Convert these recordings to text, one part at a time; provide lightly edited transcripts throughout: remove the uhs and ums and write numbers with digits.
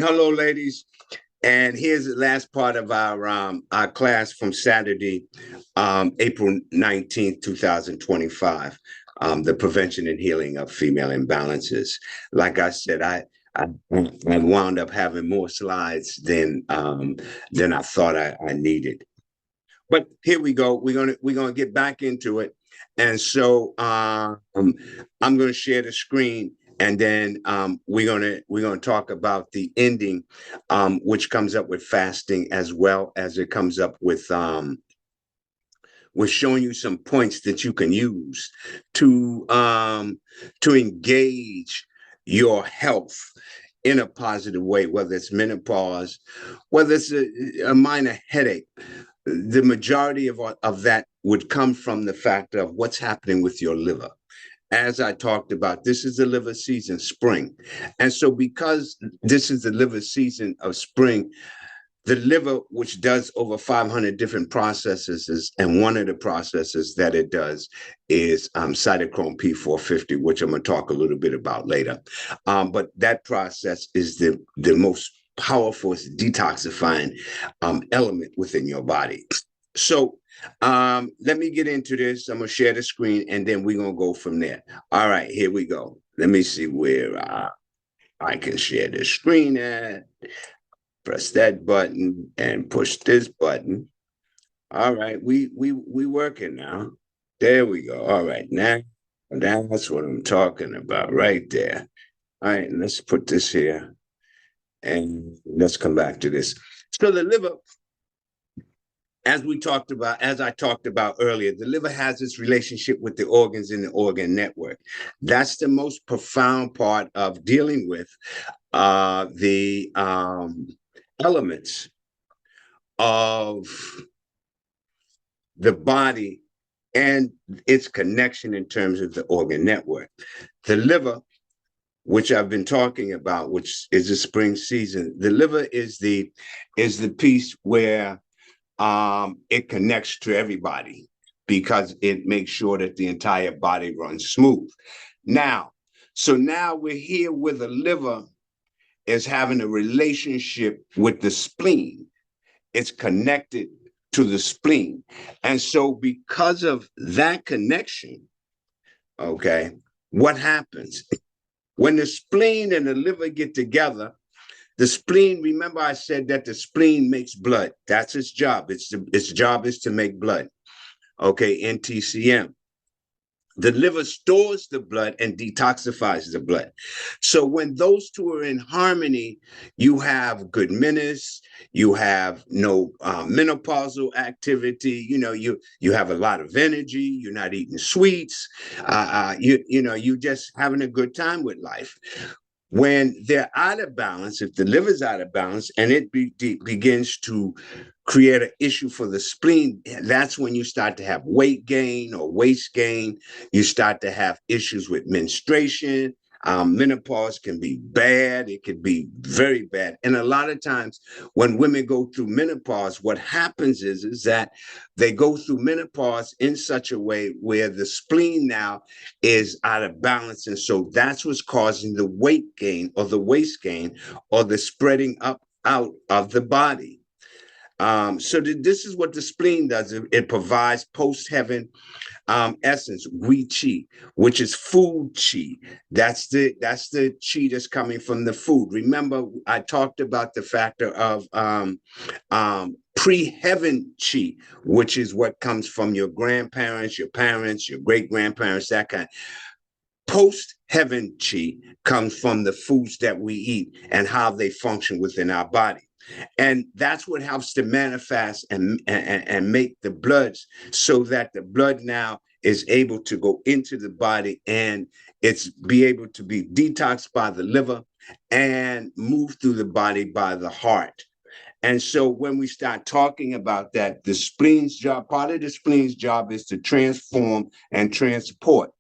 Hello, ladies. And here's the last part of our class from Saturday, April 19th, 2025. The prevention and healing of female imbalances. Like I said, I wound up having more slides than I thought I needed. But here we go. We're gonna get back into it. And so I'm gonna share the screen, and then we're gonna talk about the ending, which comes up with fasting, as well as it comes up with showing you some points that you can use to engage your health in a positive way, whether it's menopause, whether it's a minor headache. The majority of that would come from the fact of what's happening with your liver. As I talked about, this is the liver season, spring. And so, because this is the liver season of spring, the liver, which does over 500 different processes, and one of the processes that it does is cytochrome P450, which I'm going to talk a little bit about later. But that process is the most powerful detoxifying element within your body. So let me get into this. I'm going to share the screen, and then we're going to go from there. All right, here we go. Let me see where I can share the screen at. Press that button and push this button. All right, we working now. There we go. All right, now that's what I'm talking about right there. All right, let's put this here, and let's come back to this. So the liver, as I talked about earlier, the liver has its relationship with the organs in the organ network. That's the most profound part of dealing with the elements of the body and its connection in terms of the organ network. The liver, which I've been talking about, which is the spring season, the liver is the piece where it connects to everybody, because it makes sure that the entire body runs smooth. Now we're here where the liver is having a relationship with the spleen. It's connected to the spleen. And so, because of that connection, okay, what happens? When the spleen and the liver get together, the spleen, remember I said that the spleen makes blood. That's its job. Its job is to make blood. Okay, NTCM. The liver stores the blood and detoxifies the blood. So when those two are in harmony, you have good menus, you have no menopausal activity. You have a lot of energy. You're not eating sweets. You just having a good time with life. When they're out of balance, if the liver's out of balance and it begins to create an issue for the spleen, that's when you start to have weight gain or waist gain. You start to have issues with menstruation. Menopause can be bad. It can be very bad. And a lot of times when women go through menopause, what happens is that they go through menopause in such a way where the spleen now is out of balance. And so that's what's causing the weight gain or the waist gain or the spreading up out of the body. This is what the spleen does. It provides post-heaven essence, gui chi, which is food chi. That's the chi that's coming from the food. Remember, I talked about the factor of pre-heaven chi, which is what comes from your grandparents, your parents, your great-grandparents, that kind. Post-heaven chi comes from the foods that we eat and how they function within our body. And that's what helps to manifest and make the bloods, so that the blood now is able to go into the body and it's be able to be detoxed by the liver and move through the body by the heart. And so when we start talking about that, the spleen's job, part of the spleen's job is to transform and transport.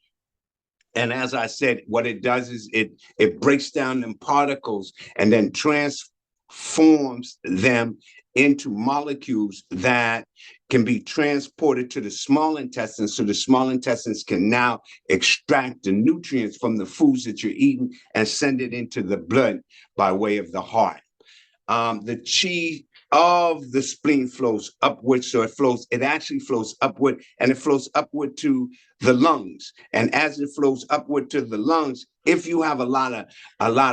And as I said, what it does is it breaks down them particles and then transforms them into molecules that can be transported to the small intestines, so the small intestines can now extract the nutrients from the foods that you're eating and send it into the blood by way of the heart. the chi of the spleen flows upward. So it actually flows upward, and it flows upward to the lungs. And as it flows upward to the lungs, if you have a lot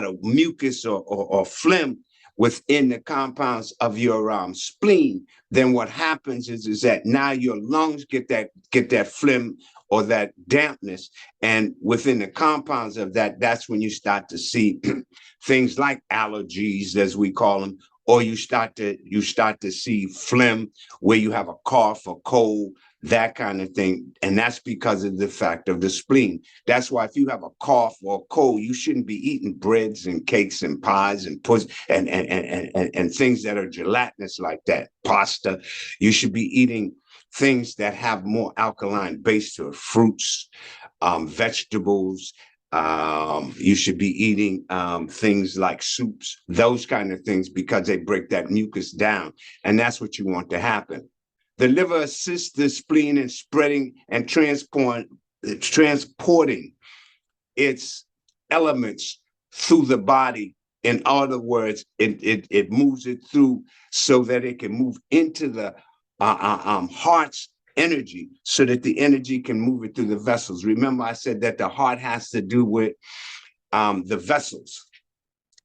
of mucus or phlegm within the compounds of your spleen, then what happens is that now your lungs get that phlegm or that dampness, and within the compounds of that, that's when you start to see things like allergies, as we call them, or you start to see phlegm where you have a cough or cold, that kind of thing. And that's because of the fact of the spleen. That's why if you have a cough or a cold, you shouldn't be eating breads and cakes and pies and and things that are gelatinous like that, pasta. You should be eating things that have more alkaline base to it, fruits, vegetables. You should be eating things like soups, those kind of things, because they break that mucus down. And that's what you want to happen. The liver assists the spleen in spreading and transporting its elements through the body. In other words, it moves it through so that it can move into the heart's energy, so that the energy can move it through the vessels. Remember, I said that the heart has to do with the vessels.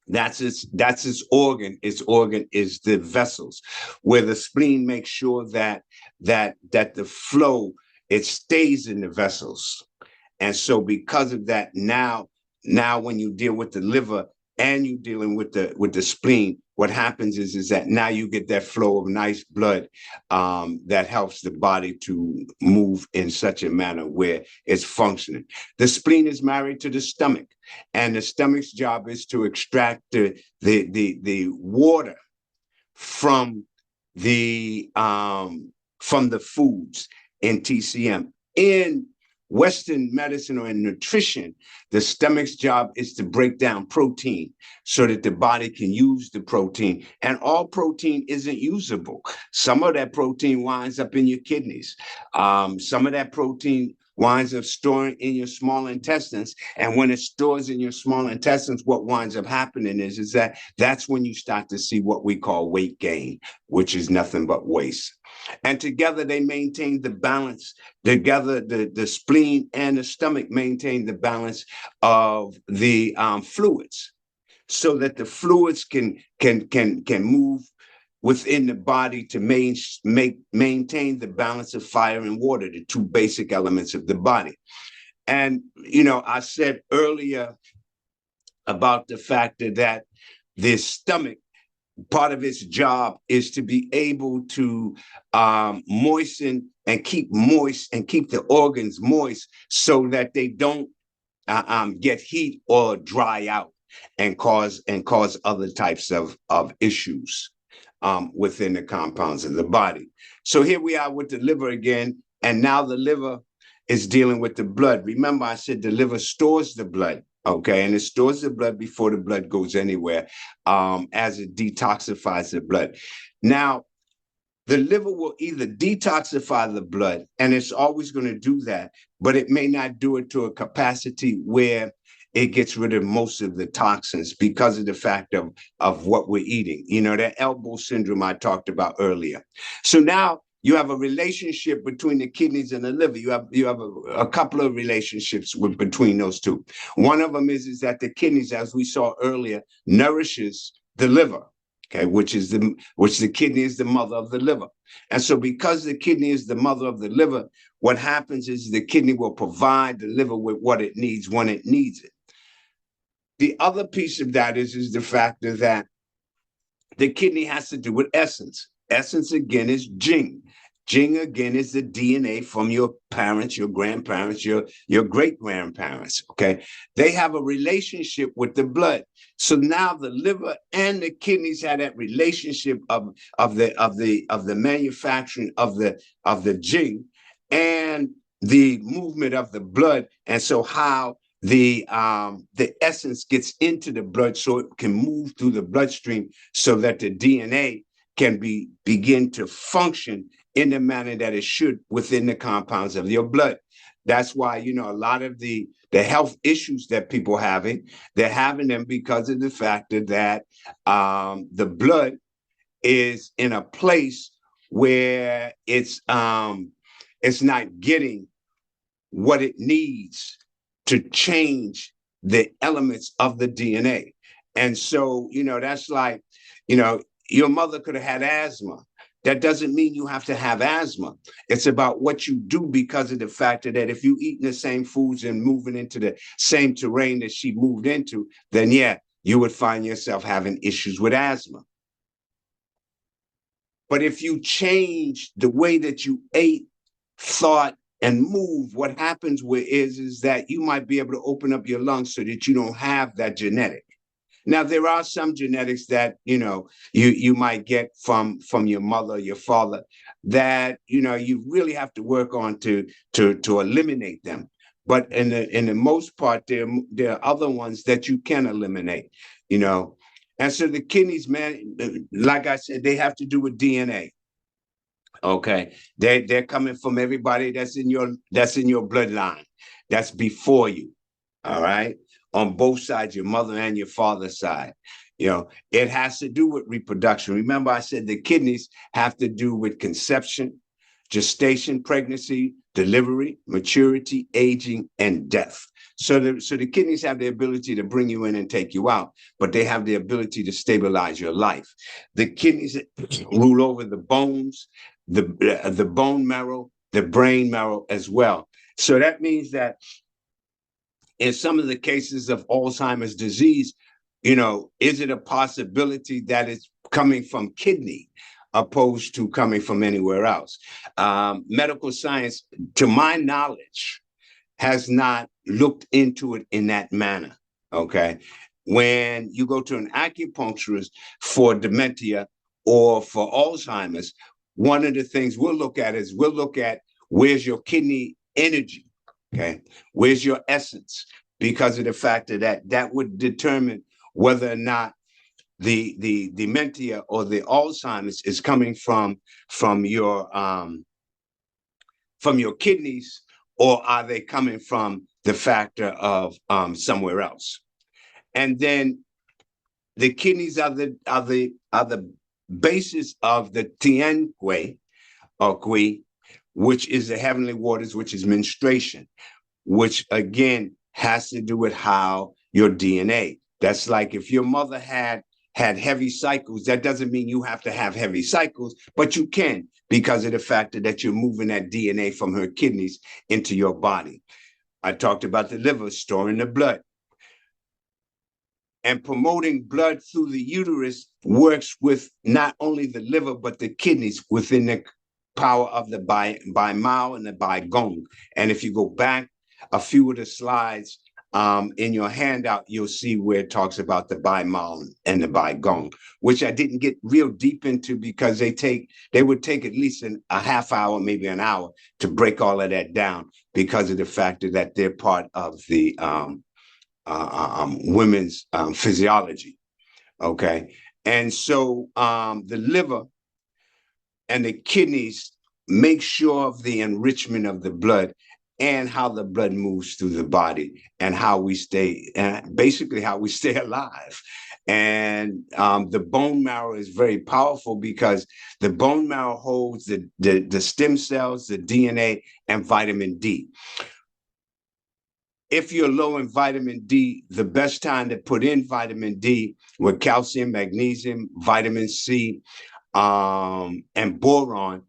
That's its organ. Its organ is the vessels, where the spleen makes sure that the flow, it stays in the vessels. And so because of that, now when you deal with the liver and you're dealing with the spleen, what happens is that now you get that flow of nice blood that helps the body to move in such a manner where it's functioning. The spleen is married to the stomach, and the stomach's job is to extract the water from the foods in TCM. In Western medicine or in nutrition, the stomach's job is to break down protein so that the body can use the protein. And all protein isn't usable. Some of that protein winds up in your kidneys. Some of that protein winds up storing in your small intestines. And when it stores in your small intestines, what winds up happening is that that's when you start to see what we call weight gain, which is nothing but waste. And together they maintain the balance. Together, the spleen and the stomach maintain the balance of the fluids, so that the fluids can move within the body to maintain the balance of fire and water, the two basic elements of the body. And I said earlier about the fact that the stomach, part of its job is to be able to moisten and keep the organs moist, so that they don't get heat or dry out and cause other types of issues within the compounds of the body. So here we are with the liver again, and now the liver is dealing with the blood. Remember, I said the liver stores the blood. Okay, and it stores the blood before the blood goes anywhere, as it detoxifies the blood. Now, the liver will either detoxify the blood, and it's always going to do that, but it may not do it to a capacity where it gets rid of most of the toxins because of the fact of what we're eating. That elbow syndrome I talked about earlier. So now you have a relationship between the kidneys and the liver. You have a couple of relationships between those two. One of them is that the kidneys, as we saw earlier, nourishes the liver. Okay, which the kidney is the mother of the liver. And so because the kidney is the mother of the liver, what happens is the kidney will provide the liver with what it needs when it needs it. The other piece of that is the factor that the kidney has to do with essence. Essence, again, is Jing. Jing, again, is the DNA from your parents, your grandparents, your great-grandparents, okay? They have a relationship with the blood. So now the liver and the kidneys have that relationship of the manufacturing of the Jing and the movement of the blood. And so how the essence gets into the blood so it can move through the bloodstream so that the DNA can begin to function in the manner that it should within the compounds of your blood. That's why, a lot of the health issues that people having, they're having them because of the factor that the blood is in a place where it's not getting what it needs to change the elements of the DNA. And so, that's like, you know, your mother could have had asthma. That doesn't mean you have to have asthma. It's about what you do because of the factor that if you eating the same foods and moving into the same terrain that she moved into, then yeah, you would find yourself having issues with asthma. But if you change the way that you ate, thought, and move, what happens is that you might be able to open up your lungs so that you don't have that genetic. Now there are some genetics that you might get from your mother, your father, that you really have to work on to eliminate them. But in the most part, there are other ones that you can eliminate. You know, and so the kidneys, man, like I said, they have to do with DNA. Okay, they're coming from everybody that's in your bloodline, that's before you. All right, on both sides, your mother and your father's side. It has to do with reproduction. Remember, I said the kidneys have to do with conception, gestation, pregnancy, delivery, maturity, aging, and death. So the kidneys have the ability to bring you in and take you out, but they have the ability to stabilize your life. The kidneys rule over the bones, the bone marrow, the brain marrow as well. So that means that in some of the cases of Alzheimer's disease, is it a possibility that it's coming from kidney opposed to coming from anywhere else? Medical science, to my knowledge, has not looked into it in that manner. Okay. When you go to an acupuncturist for dementia or for Alzheimer's, one of the things we'll look at where's your kidney energy. Okay. Where's your essence? Because of the fact that would determine whether or not the dementia or the Alzheimer's is coming from your kidneys, or are they coming from the factor of somewhere else? And then the kidneys are the basis of the Tianque or Kui, which is the heavenly waters, which is menstruation, which again has to do with how your DNA. That's like if your mother had heavy cycles, that doesn't mean you have to have heavy cycles, but you can because of the fact that you're moving that DNA from her kidneys into your body. I talked about the liver storing the blood. And promoting blood through the uterus works with not only the liver, but the kidneys within the power of the bi-mal and the bi-gong. And if you go back a few of the slides in your handout, you'll see where it talks about the bi-mal and the bi-gong, which I didn't get real deep into because they would take at least a half hour, maybe an hour to break all of that down because of the fact that they're part of the women's physiology. Okay. And so the liver and the kidneys make sure of the enrichment of the blood and how the blood moves through the body and basically how we stay alive. And the bone marrow is very powerful because the bone marrow holds the stem cells, the DNA, and vitamin D. If you're low in vitamin D, the best time to put in vitamin D with calcium, magnesium, vitamin C, and boron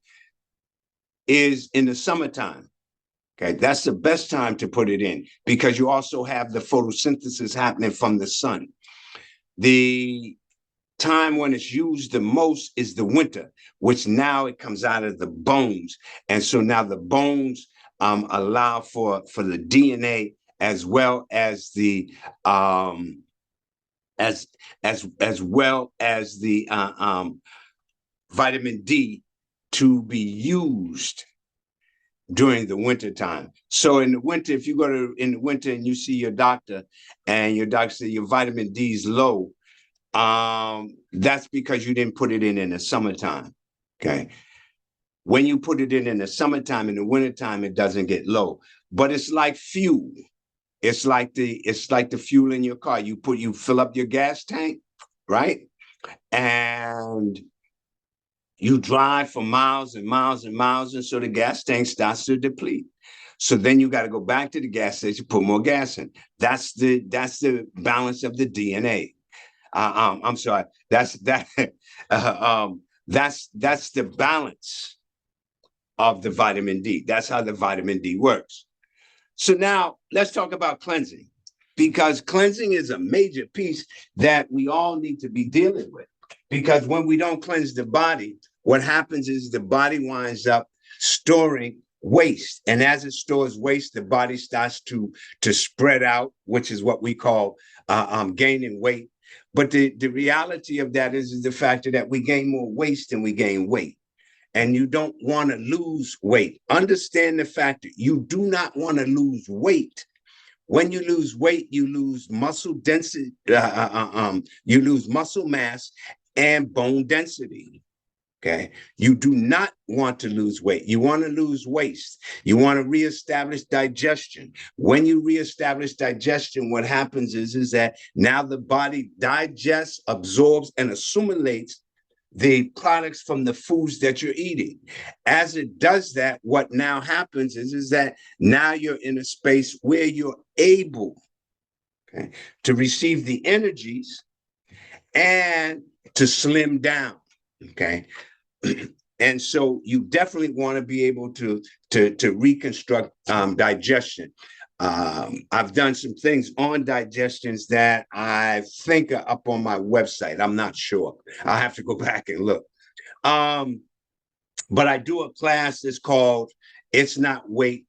is in the summertime. Okay, that's the best time to put it in because you also have the photosynthesis happening from the sun. The time when it's used the most is the winter, which now it comes out of the bones. And so now the bones allow for the DNA as well as the as well as the vitamin D to be used during the winter time. So in the winter, if you go in the winter and you see your doctor and your doctor says your vitamin D is low, that's because you didn't put it in the summertime. Okay. When you put it in the summertime, in the wintertime, it doesn't get low. But it's like fuel. It's like the fuel in your car. You fill up your gas tank, right? And you drive for miles and miles and miles, and so the gas tank starts to deplete. So then you got to go back to the gas station, put more gas in. That's the balance of the DNA. I'm sorry. That's that. That's the balance of the vitamin D. That's how the vitamin D works. So now let's talk about cleansing, because cleansing is a major piece that we all need to be dealing with. Because when we don't cleanse the body, what happens is the body winds up storing waste. And as it stores waste, the body starts to spread out, which is what we call gaining weight. But the reality of that is the factor that we gain more waste than we gain weight. And you don't want to lose weight. Understand the fact that you do not want to lose weight. When you lose weight, you lose muscle density, you lose muscle mass and bone density. Okay. You do not want to lose weight. You want to lose waste. You want to reestablish digestion. When you reestablish digestion, what happens is that now the body digests, absorbs, and assimilates the products from the foods that you're eating. As it does that, what now happens is that now you're in a space where you're able, okay, to receive the energies and to slim down. Okay. And so you definitely want to be able to reconstruct digestion. I've done some things on digestions that I think are up on my website. I'm not sure. I'll have to go back and look. But I do a class that's called "It's Not Weight,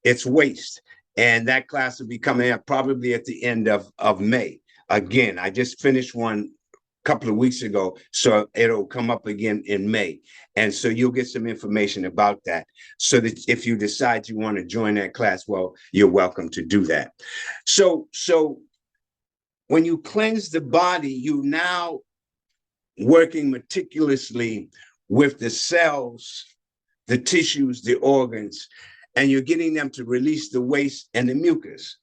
It's Waste," and that class will be coming up probably at the end of May. Again, I just finished one couple of weeks ago, so it'll come up again in May. And so you'll get some information about that, so that if you decide you want to join that class, well, you're welcome to do that. So when you cleanse the body, you now working meticulously with the cells, the tissues, the organs, and you're getting them to release the waste and the mucus,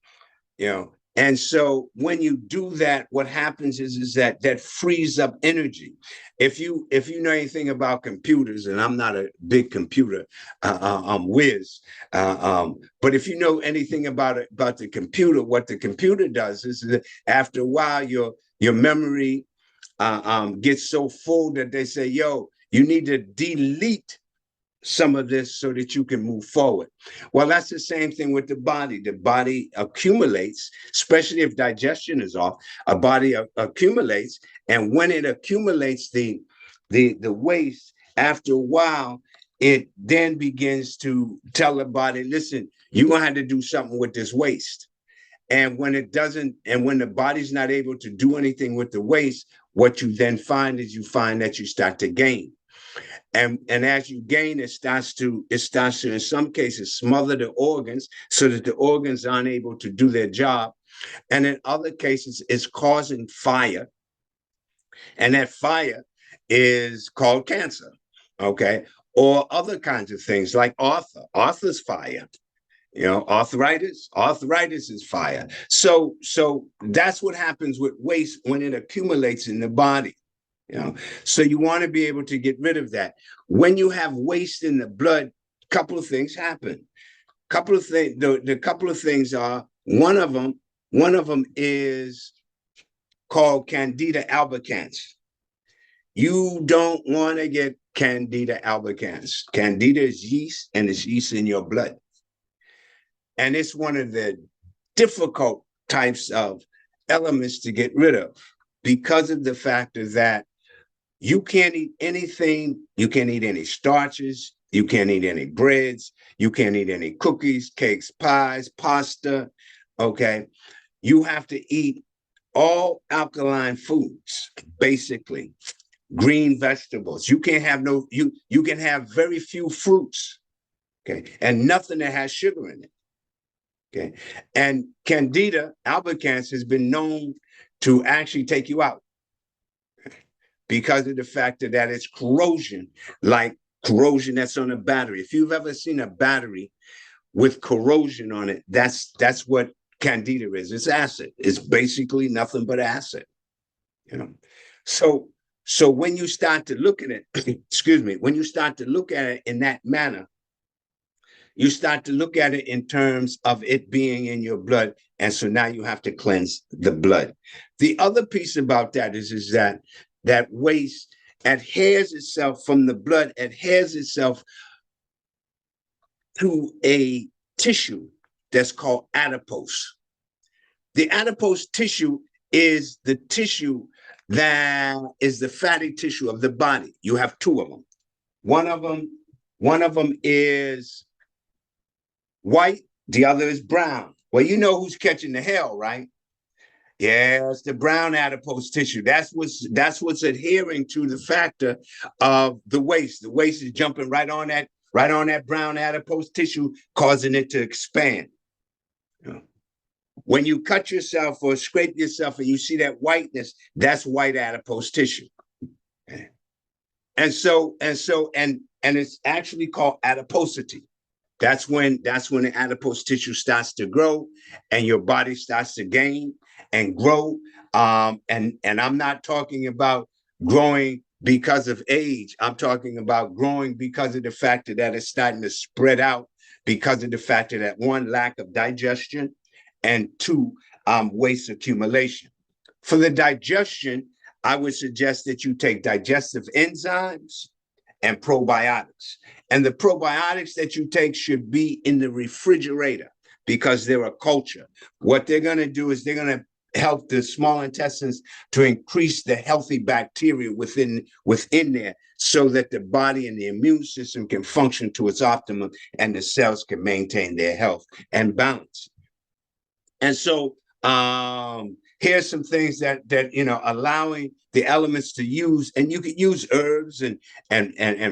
you know. And so when you do that, what happens is that frees up energy. If you know anything about computers, and I'm not a big computer whiz, but if you know anything about the computer, what the computer does is that after a while, your memory gets so full that they say, "Yo, you need to delete some of this so that you can move forward." Well, that's the same thing with the body. The body accumulates, especially if digestion is off. A body accumulates, and when it accumulates the waste, after a while, it then begins to tell the body, "Listen, you're gonna have to do something with this waste." And when it doesn't, and when the body's not able to do anything with the waste, what you then find is you find that you start to gain. And as you gain, it starts to in some cases smother the organs so that the organs aren't able to do their job. And in other cases, it's causing fire. And that fire is called cancer. Okay. Or other kinds of things like Arthur's fire. You know, arthritis is fire. So that's what happens with waste when it accumulates in the body. You know, so you want to be able to get rid of that. When you have waste in the blood, a couple of things happen. Couple of things. The couple of things are one of them is called Candida albicans. You don't want to get Candida albicans. Candida is yeast, and it's yeast in your blood. And it's one of the difficult types of elements to get rid of, because of the factor that you can't eat anything. You can't eat any starches. You can't eat any breads. You can't eat any cookies, cakes, pies, pasta. Okay. You have to eat all alkaline foods, basically. Green vegetables. You can't have you can have very few fruits. Okay. And nothing that has sugar in it. Okay. And Candida albicans has been known to actually take you out, because of the fact that it's corrosion, like corrosion that's on a battery. If you've ever seen a battery with corrosion on it, that's what candida is. It's acid. It's basically nothing but acid. You know, so when you start to look at it, excuse me, when you start to look at it in that manner, you start to look at it in terms of it being in your blood. And so now you have to cleanse the blood. The other piece about that is that waste adheres itself from the blood, adheres itself to a tissue that's called adipose. The adipose tissue is the tissue that is the fatty tissue of the body. You have two of them. One of them is white, the other is brown. Well, you know who's catching the hell, right? Yeah, it's the brown adipose tissue. That's what's adhering to the factor of the waste. The waste is jumping right on that brown adipose tissue, causing it to expand. You know, when you cut yourself or scrape yourself and you see that whiteness, that's white adipose tissue. And it's actually called adiposity. That's when the adipose tissue starts to grow and your body starts to gain and grow. And I'm not talking about growing because of age. I'm talking about growing because of the factor that it's starting to spread out, because of the factor that, one, lack of digestion, and two, waste accumulation. For the digestion, I would suggest that you take digestive enzymes and probiotics. And the probiotics that you take should be in the refrigerator because they're a culture. What they're going to do is they're going to help the small intestines to increase the healthy bacteria within there so that the body and the immune system can function to its optimum and the cells can maintain their health and balance. And so here's some things that allowing the elements to use, and you can use herbs and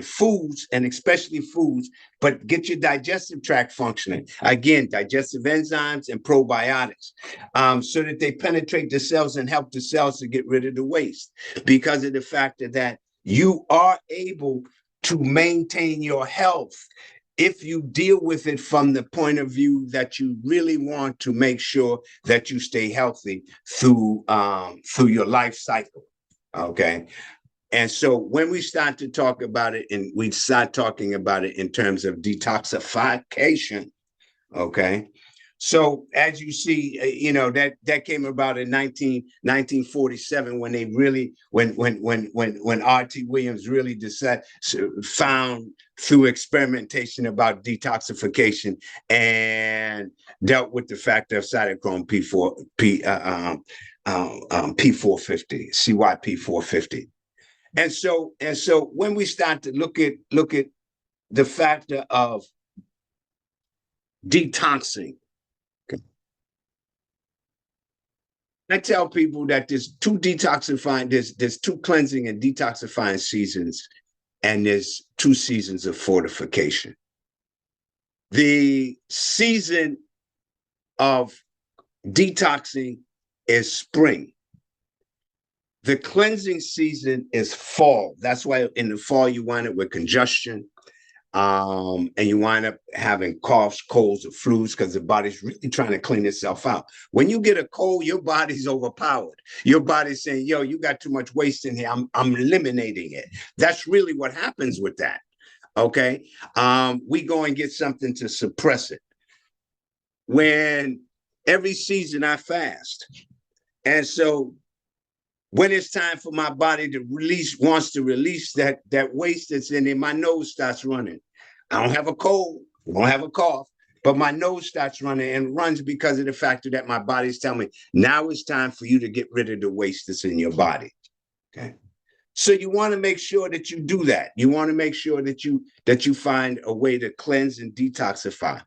foods, and especially foods, but get your digestive tract functioning. Again, digestive enzymes and probiotics, so that they penetrate the cells and help the cells to get rid of the waste, because of the fact that you are able to maintain your health if you deal with it from the point of view that you really want to make sure that you stay healthy through your life cycle. Okay. And so when we start to talk about it, and we start talking about it in terms of detoxification, okay. So as you see, that came about in 1947 when they really when R.T. Williams really found through experimentation about detoxification and dealt with the factor of cytochrome P450, CYP450. And so when we start to look at the factor of detoxing, I tell people that there's two cleansing and detoxifying seasons, and there's two seasons of fortification. The season of detoxing is spring. The cleansing season is fall. That's why in the fall you wind up with congestion, and you wind up having coughs, colds, or flus because the body's really trying to clean itself out. When you get a cold, your body's overpowered. Your body's saying, yo, you got too much waste in here. I'm eliminating it. That's really what happens with that. Okay. We go and get something to suppress it. When every season I fast. And so when it's time for my body to wants to release that waste that's in it, my nose starts running. I don't have a cold, I don't have a cough, but my nose starts running, and runs because of the factor that my body's telling me, now it's time for you to get rid of the waste that's in your body. Okay. So you want to make sure that you do that. You want to make sure that you find a way to cleanse and detoxify,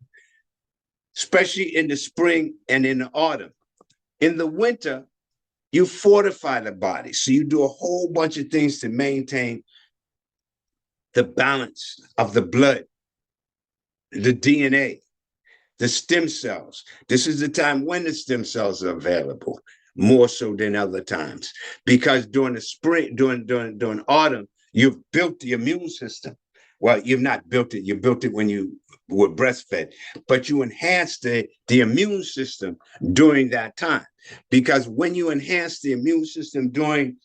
especially in the spring and in the autumn. In the winter, you fortify the body. So you do a whole bunch of things to maintain the balance of the blood, the DNA, the stem cells. This is the time when the stem cells are available, more so than other times. Because during the spring, during autumn, you've built the immune system. Well, you've not built it. You built it when you were breastfed, but you enhance the immune system during that time. Because when you enhance the immune system during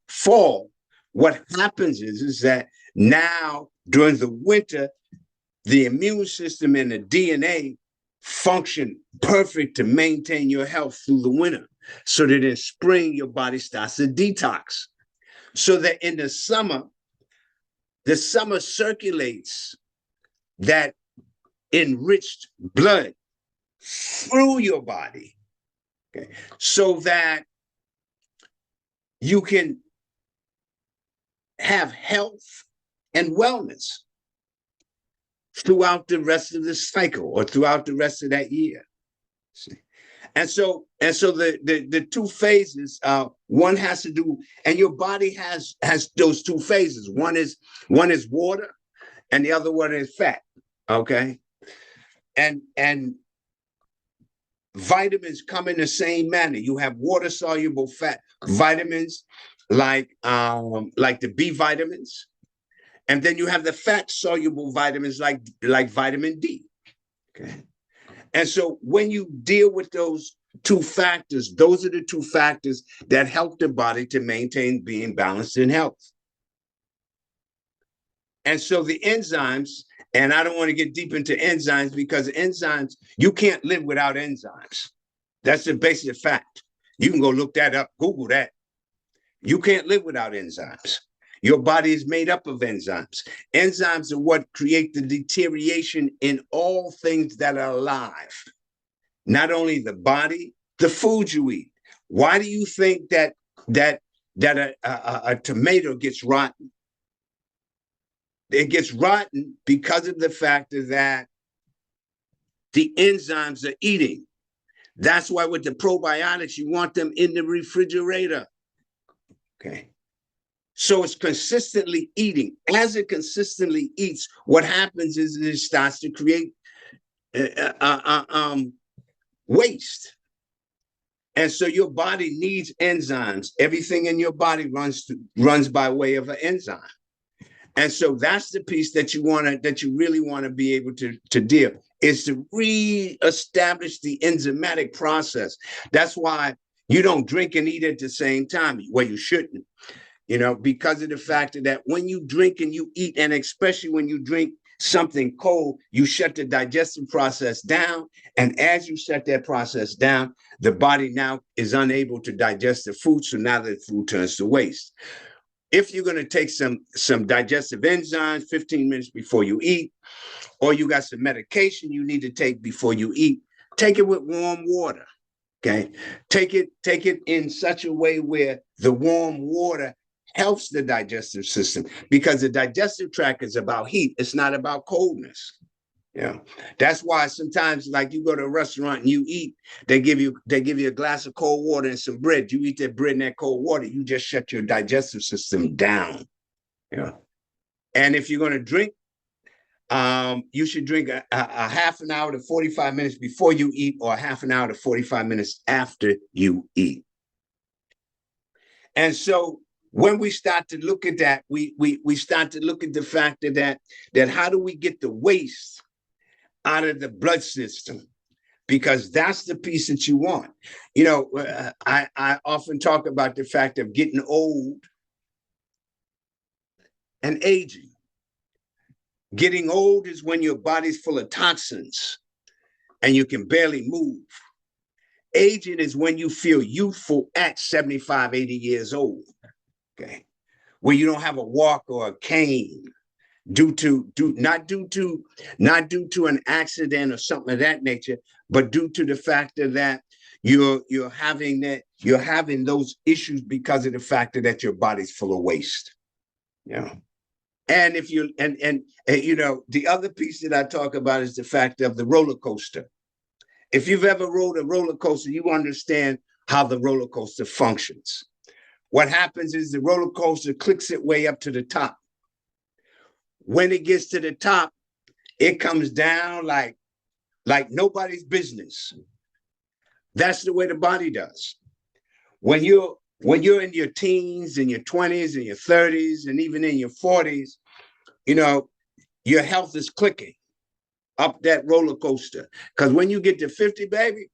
fall, what happens is that now during the winter, the immune system and the DNA function perfect to maintain your health through the winter, so that in spring your body starts to detox. So that in the summer circulates that enriched blood through your body, okay, so that you can have health and wellness throughout the rest of the cycle or throughout the rest of that year. See? And so the two phases, one has to do, and your body has those two phases. One is water, and the other one is fat. Okay, and vitamins come in the same manner. You have water soluble fat vitamins like the B vitamins, and then you have the fat soluble vitamins like vitamin D. Okay, and so when you deal with those two factors, those are the two factors that help the body to maintain being balanced in health. And so the enzymes, and I don't want to get deep into enzymes, because enzymes, you can't live without enzymes. That's the basic fact. You can go look that up, Google that. You can't live without enzymes. Your body is made up of enzymes. Enzymes are what create the deterioration in all things that are alive. Not only the body, the food you eat. Why do you think that a tomato gets rotten? It gets rotten because of the fact that the enzymes are eating. That's why with the probiotics, you want them in the refrigerator. Okay. So it's consistently eating. As it consistently eats, what happens is it starts to create waste. And so your body needs enzymes. Everything in your body runs by way of an enzyme. And so that's the piece that you really want to be able to deal, is to reestablish the enzymatic process. That's why you don't drink and eat at the same time. Well, you shouldn't, because of the fact that when you drink and you eat, and especially when you drink something cold, you shut the digestive process down. And as you shut that process down, the body now is unable to digest the food. So now the food turns to waste. If you're going to take some digestive enzymes 15 minutes before you eat, or you got some medication you need to take before you eat, take it with warm water. Okay. Take it in such a way where the warm water helps the digestive system, because the digestive tract is about heat. It's not about coldness. That's why sometimes, like, you go to a restaurant and you eat, they give you a glass of cold water and some bread. You eat that bread and that cold water, you just shut your digestive system down. And if you're going to drink, you should drink a half an hour to 45 minutes before you eat, or a half an hour to 45 minutes after you eat. And so when we start to look at that, we start to look at the fact that how do we get the waste out of the blood system? Because that's the piece that you want. I often talk about the fact of getting old and aging. Getting old is when your body's full of toxins and you can barely move. Aging is when you feel youthful at 75, 80 years old. Okay. Where you don't have a walk or a cane, not due to an accident or something of that nature, but due to the fact that you're having those issues because of the fact that your body's full of waste. And if you and the other piece that I talk about is the fact of the roller coaster. If you've ever rode a roller coaster, you understand how the roller coaster functions. What happens is the roller coaster clicks its way up to the top. When it gets to the top, it comes down like nobody's business. That's the way the body does. When you're in your teens, in your 20s, in your 30s, and even in your 40s, you know, your health is clicking up that roller coaster. Because when you get to 50, baby,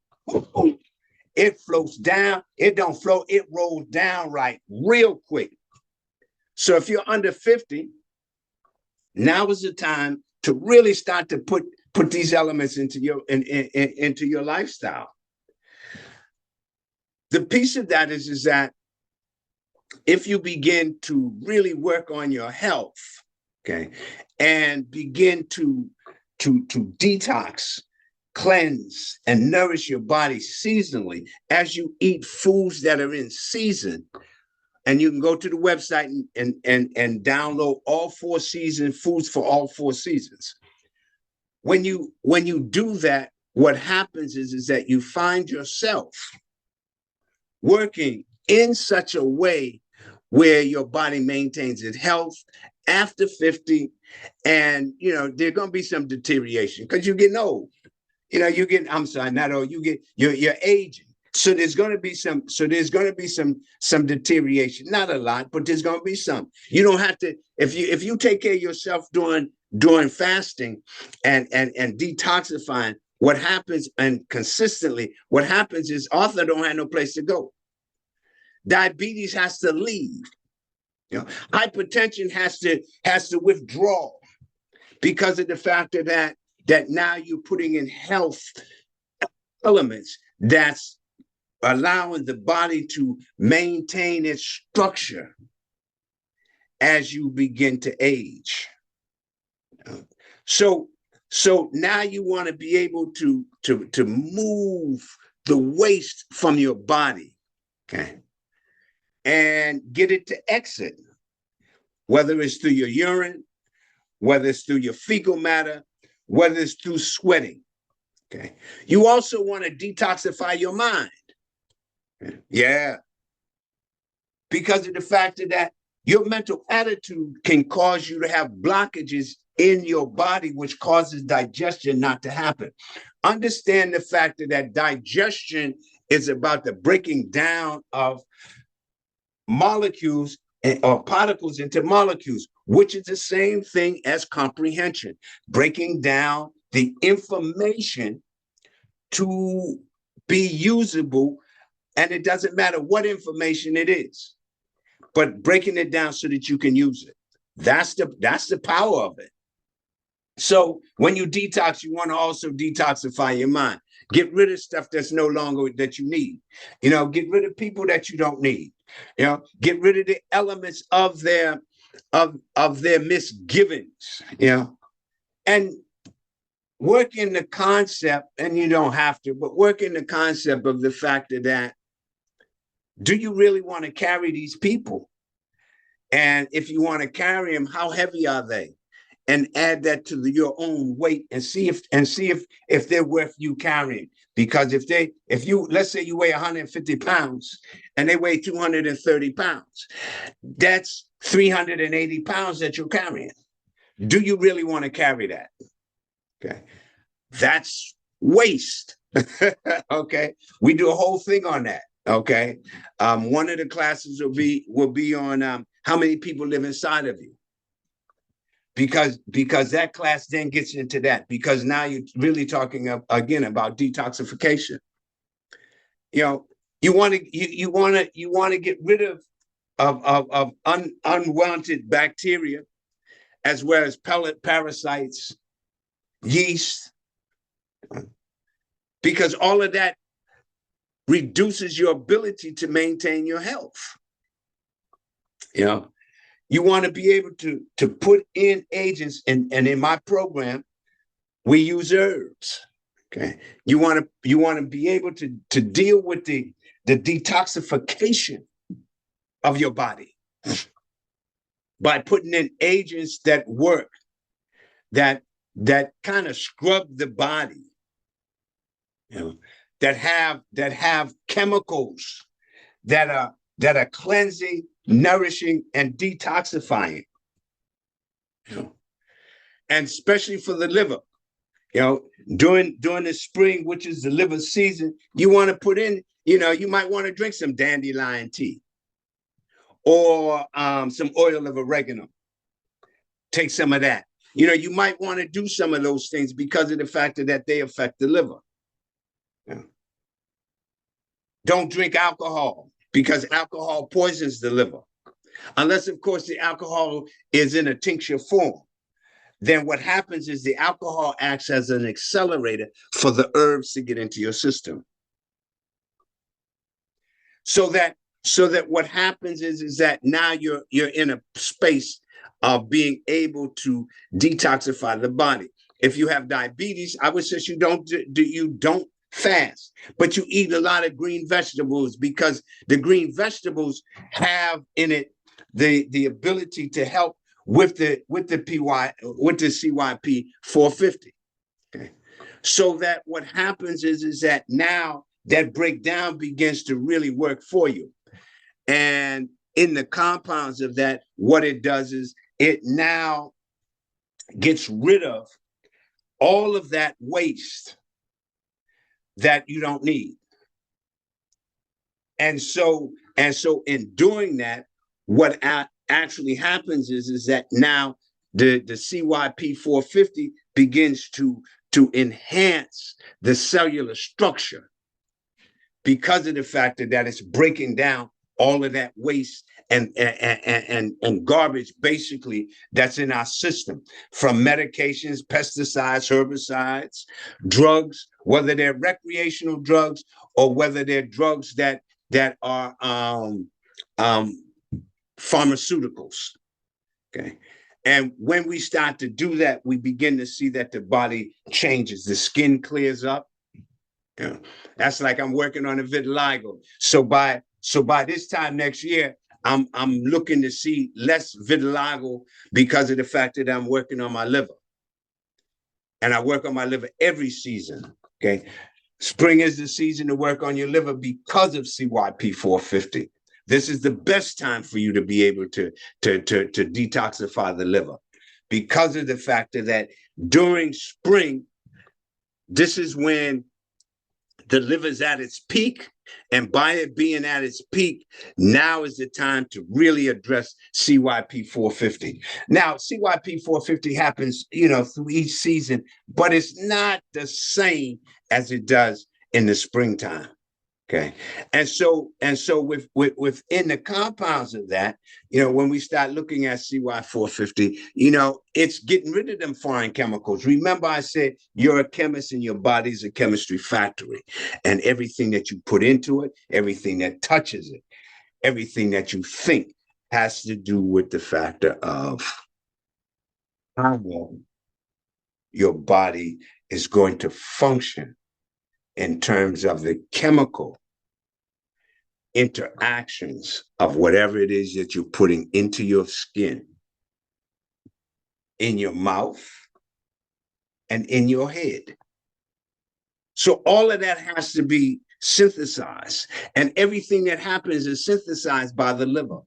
it floats down. It don't float, it rolls down right real quick. So if you're under 50, now is the time to really start to put these elements into into your lifestyle. The piece of that is that if you begin to really work on your health, okay, and begin to detox, cleanse, and nourish your body seasonally as you eat foods that are in season. And you can go to the website and download all 4 season foods for all 4 seasons. When you do that, what happens is that you find yourself working in such a way where your body maintains its health after 50. And, there's going to be some deterioration because you're getting old. I'm sorry, not old, you're aging. So there's going to be some deterioration, not a lot, but there's going to be some. You don't have to, if you take care of yourself during fasting and detoxifying, what happens, and consistently, what happens is Arthur don't have no place to go. Diabetes has to leave. Hypertension has to withdraw because of the fact that now you're putting in health elements that's allowing the body to maintain its structure as you begin to age. So now you want to be able to move the waste from your body, okay, and get it to exit, whether it's through your urine, whether it's through your fecal matter, whether it's through sweating. Okay. You also want to detoxify your mind. Yeah. Because of the fact that your mental attitude can cause you to have blockages in your body, which causes digestion not to happen. Understand the fact that digestion is about the breaking down of molecules or particles into molecules, which is the same thing as comprehension, breaking down the information to be usable. And it doesn't matter what information it is, but breaking it down so that you can use it. That's the power of it. So when you detox, you want to also detoxify your mind. Get rid of stuff that's no longer that you need. Get rid of people that you don't need. Get rid of the elements of their misgivings. And work in the concept, and you don't have to, but work in the concept of the fact that do you really want to carry these people? And if you want to carry them, how heavy are they? And add that to your own weight and see if they're worth you carrying. Because if you let's say you weigh 150 pounds and they weigh 230 pounds, that's 380 pounds that you're carrying. Do you really want to carry that? Okay. That's waste. Okay. We do a whole thing on that. Okay. One of the classes will be on how many people live inside of you. Because that class then gets into that, because now you're really talking again about detoxification. You want to get rid of unwanted bacteria, as well as pellet parasites, yeast, because all of that reduces your ability to maintain your health. You want to be able to put in agents, and in my program, we use herbs. Okay. You want to be able to deal with the detoxification of your body by putting in agents that work, that kind of scrub the body, that have chemicals that are cleansing, nourishing, and detoxifying. And especially for the liver. During the spring, which is the liver season, you want to put in, you might want to drink some dandelion tea or some oil of oregano Take some of that. You might want to do some of those things because of the fact that they affect the liver. Yeah. Don't drink alcohol because alcohol poisons the liver. Unless, of course, the alcohol is in a tincture form. Then what happens is the alcohol acts as an accelerator for the herbs to get into your system. So that what happens is that now you're in a space of being able to detoxify the body. If you have diabetes, I would suggest you don't fast, but you eat a lot of green vegetables because the green vegetables have in it the ability to help with the CYP 450. Okay. So that what happens is that now that breakdown begins to really work for you. And in the compounds of that, what it does is it now gets rid of all of that waste that you don't need. And so in doing that, what actually happens is that now the CYP 450 begins to enhance the cellular structure because of the fact that it's breaking down all of that waste and garbage basically that's in our system, from medications, pesticides, herbicides, drugs, whether they're recreational drugs or whether they're drugs that are pharmaceuticals. Okay. And when we start to do that, we begin to see that the body changes, the skin clears up. Yeah. That's like I'm working on a vitiligo. So by this time next year, I'm looking to see less vitiligo because of the fact that I'm working on my liver. And I work on my liver every season. Okay. Spring is the season to work on your liver because of CYP 450. This is the best time for you to be able to detoxify the liver because of the fact that during spring, this is when the liver's at its peak. And by it being at its peak, now is the time to really address CYP 450. Now, CYP 450 happens, through each season, but it's not the same as it does in the springtime. Okay. And so within the compounds of that, when we start looking at CY 450, it's getting rid of them foreign chemicals. Remember, I said you're a chemist and your body's a chemistry factory. And everything that you put into it, everything that touches it, everything that you think has to do with the factor of how your body is going to function in terms of the chemical interactions of whatever it is that you're putting into your skin, in your mouth, and in your head. So all of that has to be synthesized, and everything that happens is synthesized by the liver.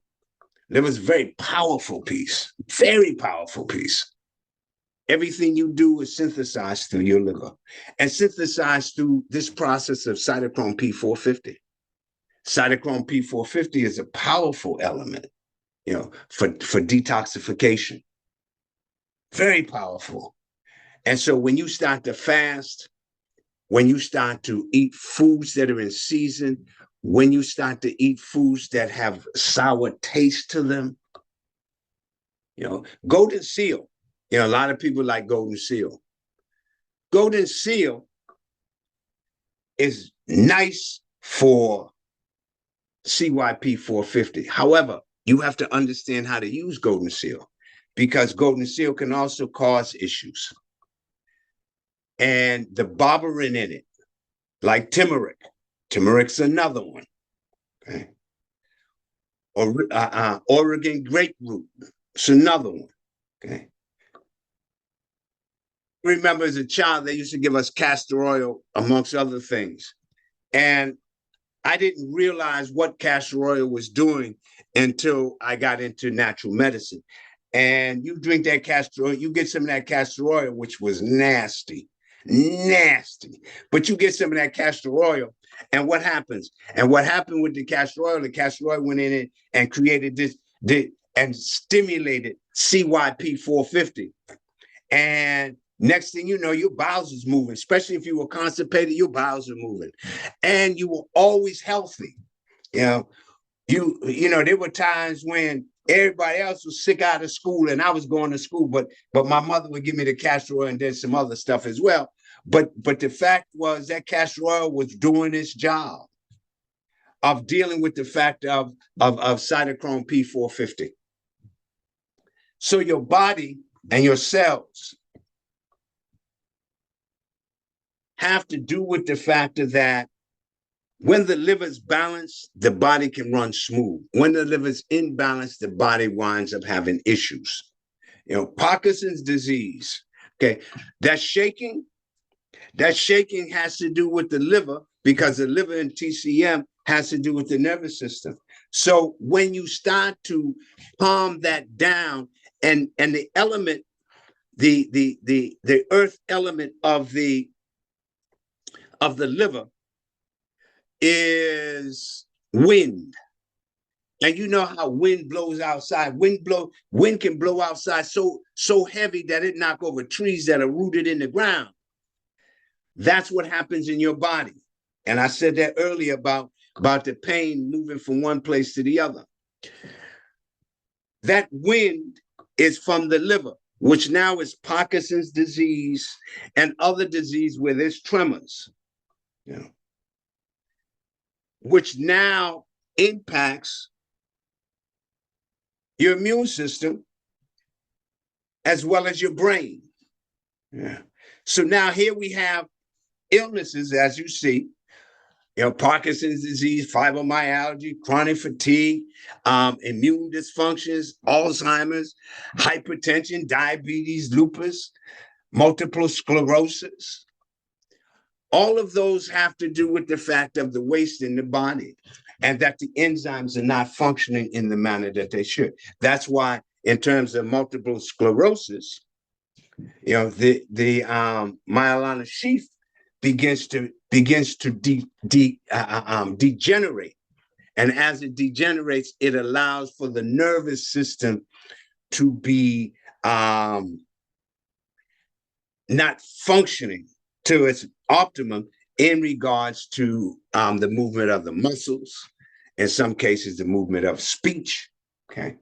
Liver is a very powerful piece, very powerful piece. Everything you do is synthesized through your liver and synthesized through this process of cytochrome P450. Cytochrome P450 is a powerful element, for detoxification. Very powerful. And so when you start to fast, when you start to eat foods that are in season, when you start to eat foods that have sour taste to them, golden seal. A lot of people like golden seal. Golden seal is nice for CYP 450. However, you have to understand how to use golden seal because golden seal can also cause issues. And the berberine in it, like turmeric. Turmeric's another one. Okay. Or Oregon grapefruit. It's another one. Okay. Remember, as a child, they used to give us castor oil, amongst other things. And I didn't realize what castor oil was doing until I got into natural medicine. And you drink that castor oil, you get some of that castor oil, which was nasty. But you get some of that castor oil, and what happens? And what happened with the castor oil went in it and created this. and stimulated CYP450. And next thing you know, your bowels is moving, especially if you were constipated, your bowels are moving. And you were always healthy. You know, there were times when everybody else was sick out of school and I was going to school, but my mother would give me the castor oil and then some other stuff as well. But the fact was that castor oil was doing its job of dealing with the fact of cytochrome P450. So your body and your cells have to do with the factor that when the liver's balanced, the body can run smooth. When the liver's imbalanced, the body winds up having issues. Parkinson's disease, okay, that shaking has to do with the liver because the liver and TCM has to do with the nervous system. So when you start to calm that down and the element, the earth element of the liver is wind. And you know how wind blows outside. Wind can blow outside so heavy that it knock over trees that are rooted in the ground. That's what happens in your body. And I said that earlier about the pain moving from one place to the other. That wind is from the liver, which now is Parkinson's disease and other disease where there's tremors, which now impacts your immune system as well as your brain. Yeah. So now here we have illnesses, as you see, Parkinson's disease, fibromyalgia, chronic fatigue, immune dysfunctions, Alzheimer's, hypertension, diabetes, lupus, multiple sclerosis. All of those have to do with the fact of the waste in the body and that the enzymes are not functioning in the manner that they should. That's why, in terms of multiple sclerosis, the myelin sheath begins to degenerate, and as it degenerates, it allows for the nervous system to be not functioning to its optimum in regards to the movement of the muscles, in some cases, the movement of speech. Okay,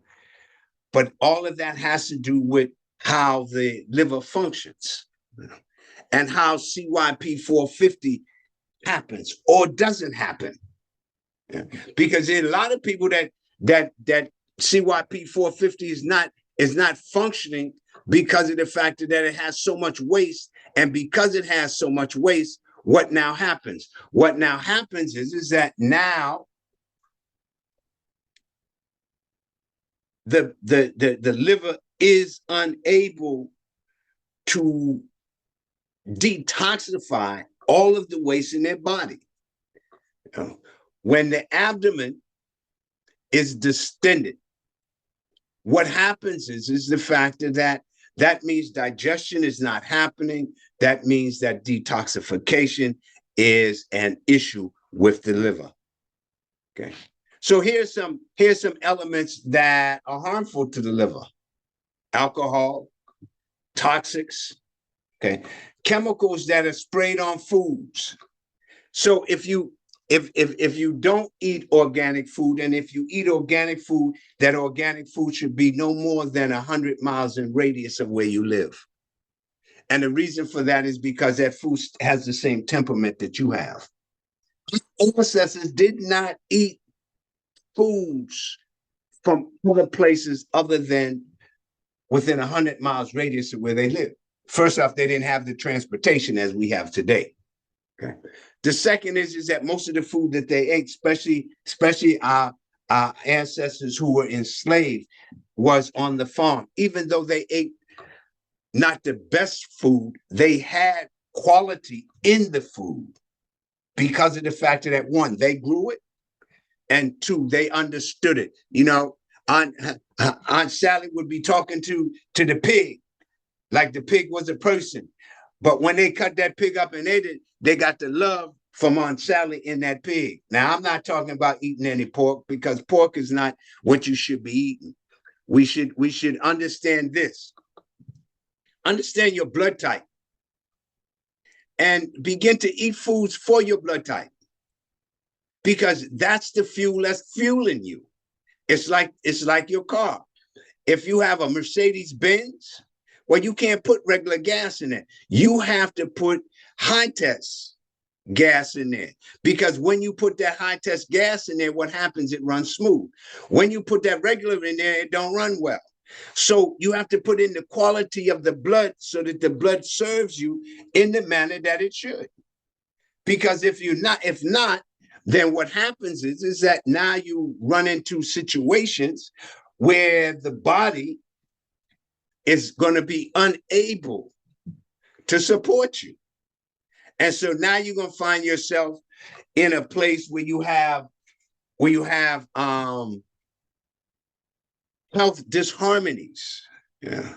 but all of that has to do with how the liver functions, and how CYP450 happens or doesn't happen. Because there are a lot of people that CYP450 is not functioning because of the fact that it has so much waste. And because it has so much waste, what now happens? What now happens is that now the liver is unable to detoxify all of the waste in their body. When the abdomen is distended, what happens is the factor that means digestion is not happening. That means that detoxification is an issue with the liver. Okay. So here's some elements that are harmful to the liver: alcohol, toxics, okay, chemicals that are sprayed on foods. So if you don't eat organic food, and if you eat organic food, that organic food should be no more than 100 miles in radius of where you live. And the reason for that is because that food has the same temperament that you have. Ancestors did not eat foods from other places other than within 100 miles radius of where they live. First off, they didn't have the transportation as we have today. Okay. The second is that most of the food that they ate, especially our ancestors who were enslaved, was on the farm. Even though they ate not the best food, they had quality in the food because of the fact that, one, they grew it, and two, they understood it. Aunt Sally would be talking to the pig like the pig was a person. But when they cut that pig up and ate it, they got the love from Aunt Sally in that pig. Now, I'm not talking about eating any pork, because pork is not what you should be eating. We should understand this. Understand your blood type and begin to eat foods for your blood type, because that's the fuel that's fueling you. It's like your car. If you have a Mercedes Benz, well, you can't put regular gas in it. You have to put high test gas in there, because when you put that high test gas in there, what happens? It runs smooth. When you put that regular in there, it don't run well. So you have to put in the quality of the blood so that the blood serves you in the manner that it should. Because if not, then what happens is that now you run into situations where the body is going to be unable to support you. And so now you're going to find yourself in a place where you have health disharmonies, yeah,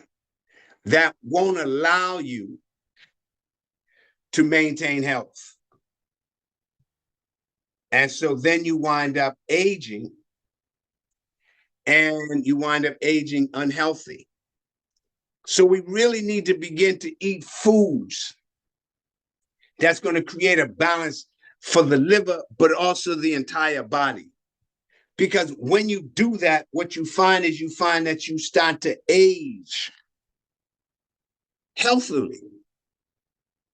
that won't allow you to maintain health. And so then you wind up aging, and you wind up aging unhealthy. So we really need to begin to eat foods that's going to create a balance for the liver, but also the entire body. Because when you do that, what you find is that you start to age healthily,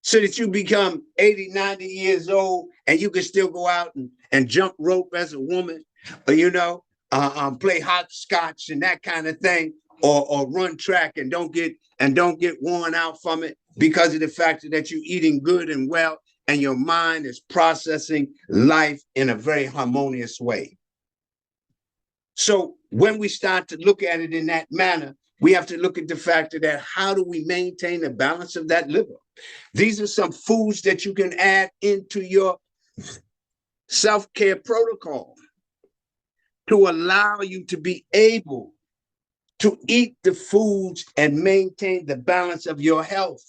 so that you become 80, 90 years old and you can still go out and jump rope as a woman, or, play hopscotch and that kind of thing, or run track and don't get worn out from it, because of the fact that you're eating good and well and your mind is processing life in a very harmonious way. So when we start to look at it in that manner, we have to look at the fact that how do we maintain the balance of that liver? These are some foods that you can add into your self-care protocol to allow you to be able to eat the foods and maintain the balance of your health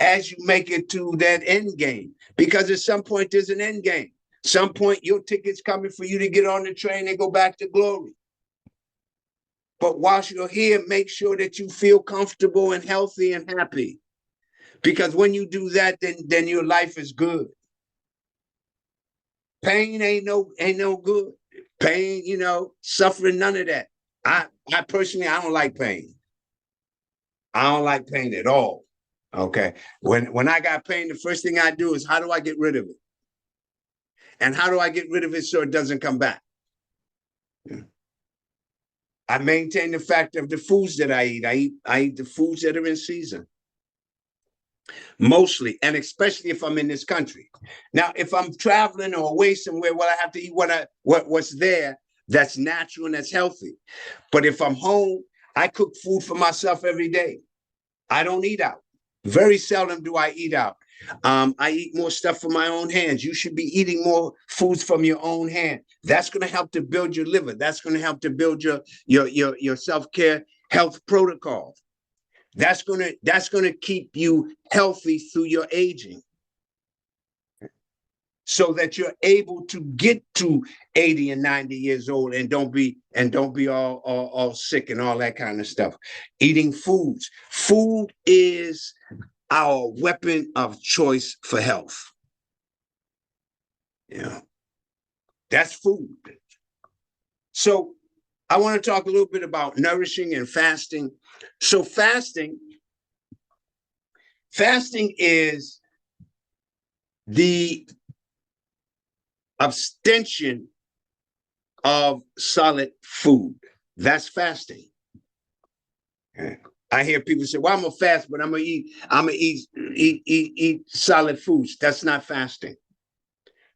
as you make it to that end game. Because at some point, there's an end game. Some point, your ticket's coming for you to get on the train and go back to glory. But whilst you're here, make sure that you feel comfortable and healthy and happy. Because when you do that, then your life is good. Pain ain't no good. Pain, suffering, none of that. I personally, I don't like pain. I don't like pain at all. Okay. When I got pain, the first thing I do is, how do I get rid of it? And how do I get rid of it so it doesn't come back? Yeah. I maintain the fact of the foods that I eat. I eat the foods that are in season. Mostly, and especially if I'm in this country. Now, if I'm traveling or away somewhere, well, I have to eat what's there that's natural and that's healthy. But if I'm home, I cook food for myself every day. I don't eat out. Very seldom do I eat out. I eat more stuff from my own hands. You should be eating more foods from your own hand. That's going to help to build your liver. That's going to help to build your self-care health protocol. That's gonna keep you healthy through your aging, so that you're able to get to 80 and 90 years old and don't be all sick and all that kind of stuff. Eating foods. Food is our weapon of choice for health. Yeah, that's food. So I want to talk a little bit about nourishing and fasting. So fasting is the abstention of solid food. That's fasting. I hear people say, "Well, I'm gonna fast, but I'm gonna eat solid foods." That's not fasting.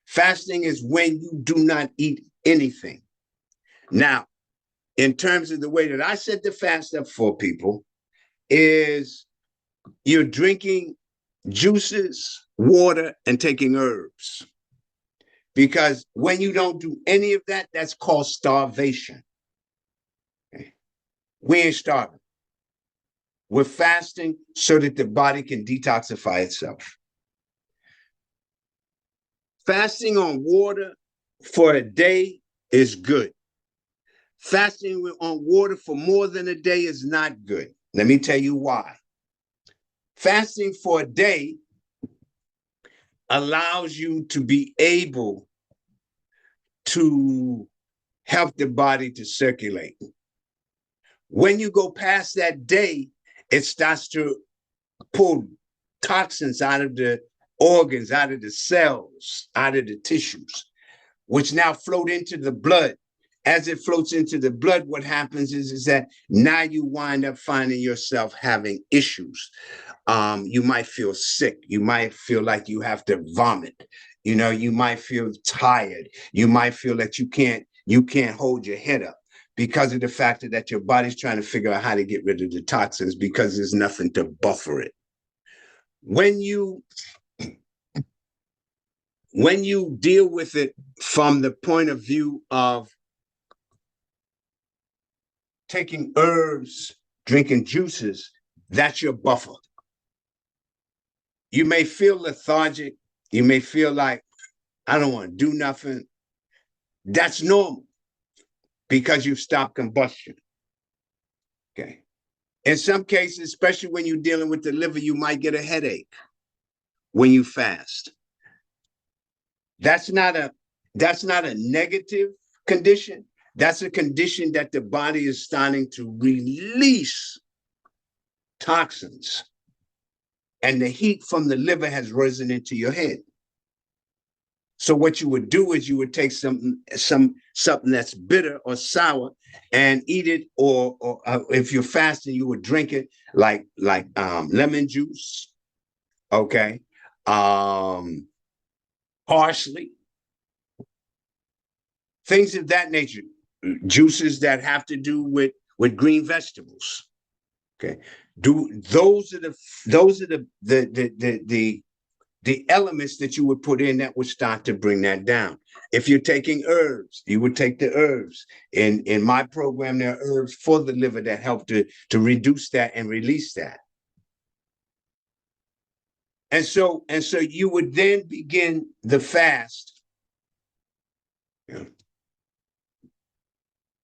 Fasting is when you do not eat anything. Now, in terms of the way that I set the fast up for people, is you're drinking juices, water, and taking herbs. Because when you don't do any of that, that's called starvation. Okay? We ain't starving. We're fasting so that the body can detoxify itself. Fasting on water for a day is good. Fasting on water for more than a day is not good. Let me tell you why. Fasting for a day allows you to be able to help the body to circulate. When you go past that day, it starts to pull toxins out of the organs, out of the cells, out of the tissues, which now float into the blood. As it floats into the blood, what happens is that now you wind up finding yourself having issues. You might feel sick. You might feel like you have to vomit. You might feel tired. You might feel that you can't hold your head up because of the fact that your body's trying to figure out how to get rid of the toxins because there's nothing to buffer it. When you deal with it from the point of view of taking herbs, drinking juices, that's your buffer. You may feel lethargic. You may feel like, I don't want to do nothing. That's normal because you've stopped combustion. Okay. In some cases, especially when you're dealing with the liver, you might get a headache when you fast. That's not a negative condition. That's a condition that the body is starting to release toxins. And the heat from the liver has risen into your head. So what you would do is you would take something that's bitter or sour and eat it, or if you're fasting, you would drink it like lemon juice, okay, parsley, things of that nature, juices that have to do with green vegetables. Okay, those are the elements that you would put in that would start to bring that down. If you're taking herbs, you would take the herbs. In my program, there are herbs for the liver that help to reduce that and release that. And so you would then begin the fast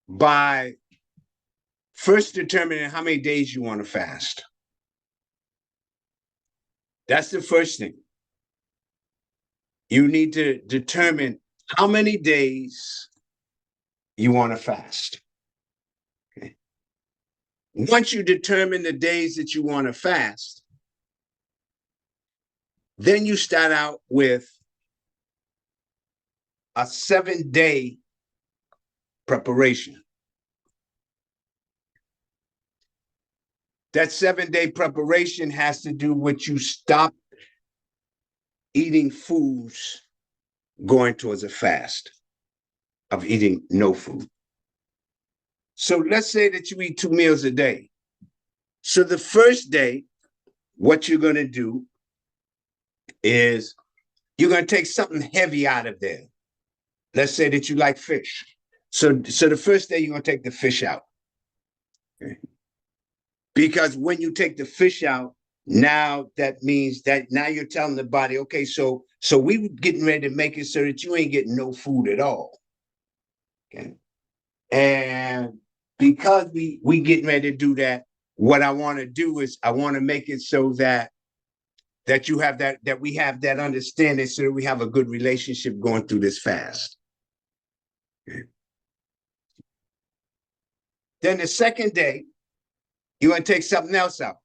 by first determining how many days you want to fast. That's the first thing. You need to determine how many days you want to fast. Okay. Once you determine the days that you want to fast, then you start out with a 7-day preparation. That 7-day preparation has to do with you stop eating foods going towards a fast of eating no food. So let's say that you eat 2 meals a day. So the first day, what you're going to do is you're going to take something heavy out of there. Let's say that you like fish. So the first day you're going to take the fish out. Okay. Because when you take the fish out, now that means that now you're telling the body, okay, so we getting ready to make it so that you ain't getting no food at all. Okay. And because we getting ready to do that, what I want to do is I want to make it so that you have that we have that understanding so that we have a good relationship going through this fast. Okay. Then the second day, you're going to take something else out.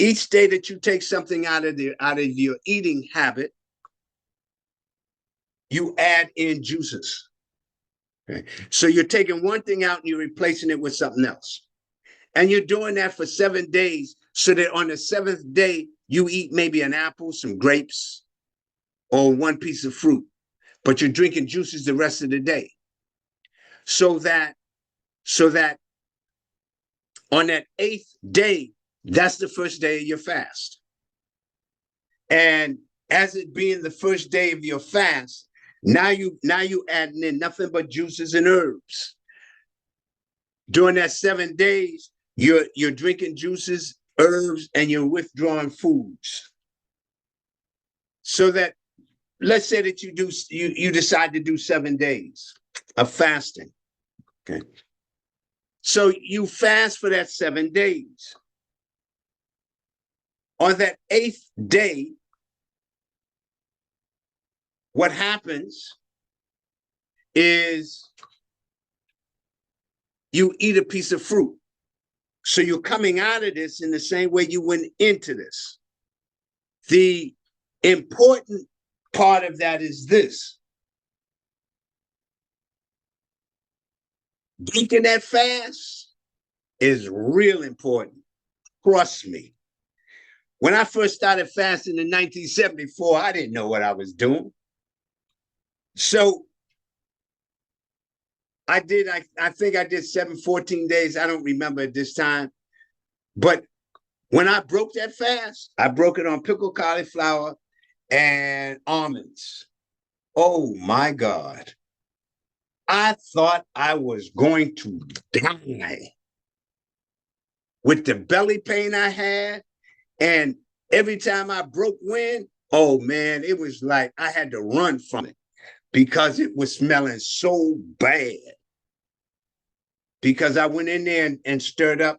Each day that you take something out of your eating habit, you add in juices. Okay. So you're taking one thing out and you're replacing it with something else. And you're doing that for 7 days so that on the 7th day, you eat maybe an apple, some grapes, or one piece of fruit, but you're drinking juices the rest of the day. So that on that 8th day, that's the first day of your fast. And as it being the first day of your fast, now you adding in nothing but juices and herbs. During that 7 days, you're drinking juices, herbs, and you're withdrawing foods. So that, let's say that you decide to do 7 days of fasting. Okay. So you fast for that 7 days. On that 8th day, what happens is you eat a piece of fruit. So you're coming out of this in the same way you went into this. The important part of that is this. Breaking that fast is real important. Trust me. When I first started fasting in 1974, I didn't know what I was doing. So I think I did 14 days. I don't remember at this time. But when I broke that fast, I broke it on pickled cauliflower and almonds. Oh my God. I thought I was going to die with the belly pain I had. And every time I broke wind, oh man, it was like I had to run from it because it was smelling so bad. Because I went in there and stirred up,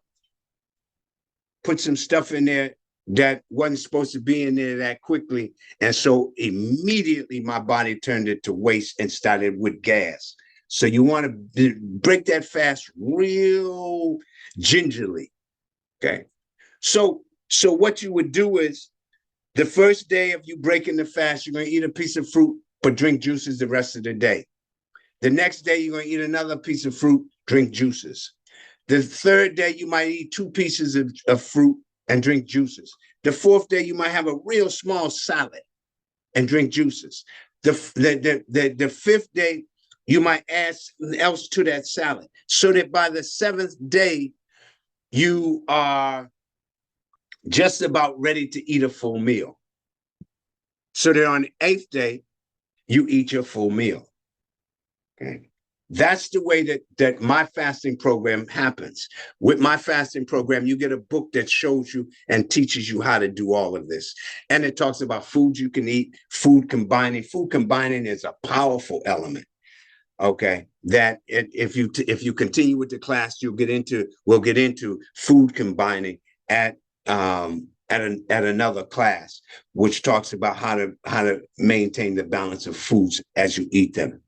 put some stuff in there that wasn't supposed to be in there that quickly. And so immediately my body turned it to waste and started with gas. So you want to break that fast real gingerly. Okay. So what you would do is the first day of you breaking the fast, you're going to eat a piece of fruit, but drink juices the rest of the day. The next day, you're going to eat another piece of fruit, drink juices. The third day, you might eat 2 pieces of fruit and drink juices. The fourth day, you might have a real small salad and drink juices. The fifth day, you might add something else to that salad, so that by the 7th day, you are just about ready to eat a full meal. So that on the 8th day, you eat your full meal. Okay. That's the way that my fasting program happens. With my fasting program, you get a book that shows you and teaches you how to do all of this. And it talks about foods you can eat, food combining. Food combining is a powerful element. Okay, that if you continue with the class, we'll get into food combining at another class, which talks about how to maintain the balance of foods as you eat them.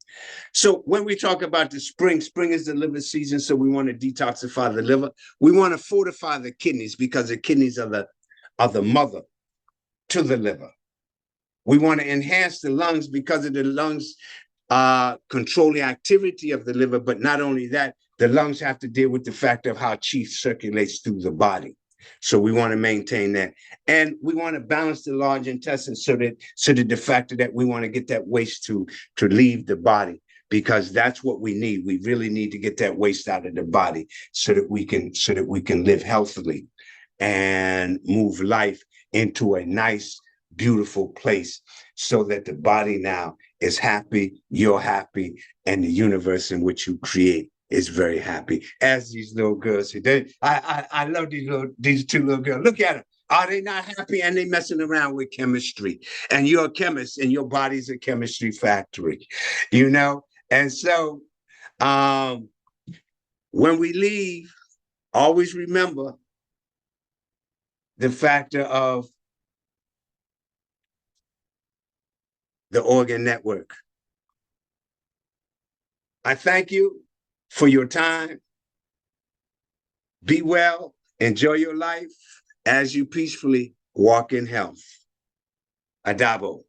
So when we talk about the spring is the liver season. So we want to detoxify the liver. We want to fortify the kidneys because the kidneys are the mother to the liver. We want to enhance the lungs because of the lungs control the activity of the liver. But not only that, the lungs have to deal with the fact of how qi circulates through the body. So we want to maintain that. And we want to balance the large intestine so that the fact that we want to get that waste to leave the body, because that's what we need. We really need to get that waste out of the body so that we can live healthily and move life into a nice, beautiful place so that the body now is happy, you're happy, and the universe in which you create is very happy. As these little girls say, I love these 2 little girls. Look at them. Are they not happy? And they messing around with chemistry. And you're a chemist, and your body's a chemistry factory, you know? And so when we leave, always remember the factor of the organ network. I thank you for your time. Be well, enjoy your life as you peacefully walk in health. Adabo.